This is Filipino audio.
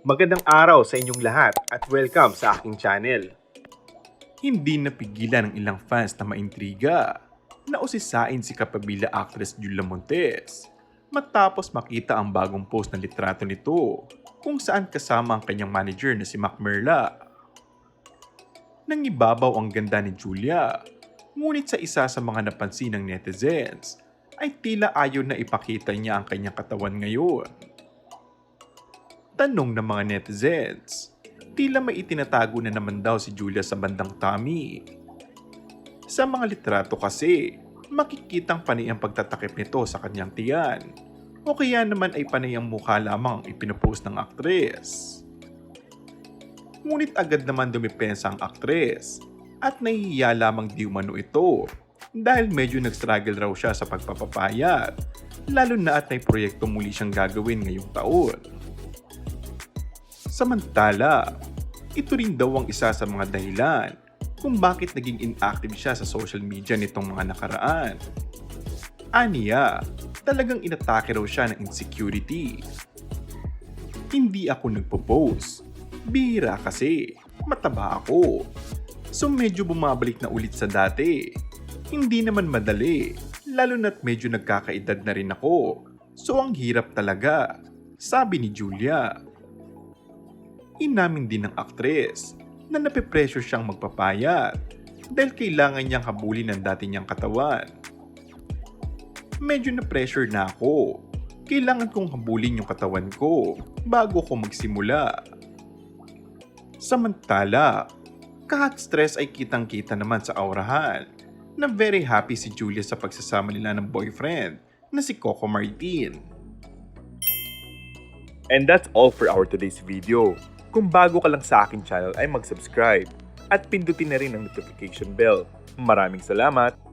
Magandang araw sa inyong lahat at welcome sa aking channel. Hindi napigilan ng ilang fans na maintriga na usisain si kapabila actress Julia Montes matapos makita ang bagong post na litrato nito kung saan kasama ang kanyang manager na si Mac Merla. Nangibabaw ang ganda ni Julia, ngunit sa isa sa mga napansin ng netizens ay tila ayaw na ipakita niya ang kanyang katawan ngayon. Tanong ng mga netizens, tila may itinatago na naman daw si Julia sa bandang tummy. Sa mga litrato kasi, makikitang panay ang pagtatakip nito sa kanyang tiyan o kaya naman ay panay ang mukha lamang ang ipinopost ng aktres. Ngunit agad naman dumipensa ang aktres at nahihiya lamang di umano ito dahil medyo nag-struggle raw siya sa pagpapapayat, lalo na at may proyekto muli siyang gagawin ngayong taon. Samantala, ito rin daw ang isa sa mga dahilan kung bakit naging inactive siya sa social media nitong mga nakaraan. Aniya, talagang inatake raw siya ng insecurity. Hindi ako nagpo-post. Bihira kasi, mataba ako. So medyo bumabalik na ulit sa dati. Hindi naman madali, lalo na't medyo nagkakaedad na rin ako. So ang hirap talaga, sabi ni Julia. Inamin din ng aktres na nape-pressure siyang magpapayat dahil kailangan niyang habulin ang dati niyang katawan. Medyo na-pressure na ako. Kailangan kong habulin yung katawan ko bago ko magsimula. Samantala, kahit stress ay kitang-kita naman sa aurahan na very happy si Julia sa pagsasama nila ng boyfriend na si Coco Martin. And that's all for our today's video. Kung bago ka lang sa aking channel ay mag-subscribe at pindutin na rin ang notification bell. Maraming salamat!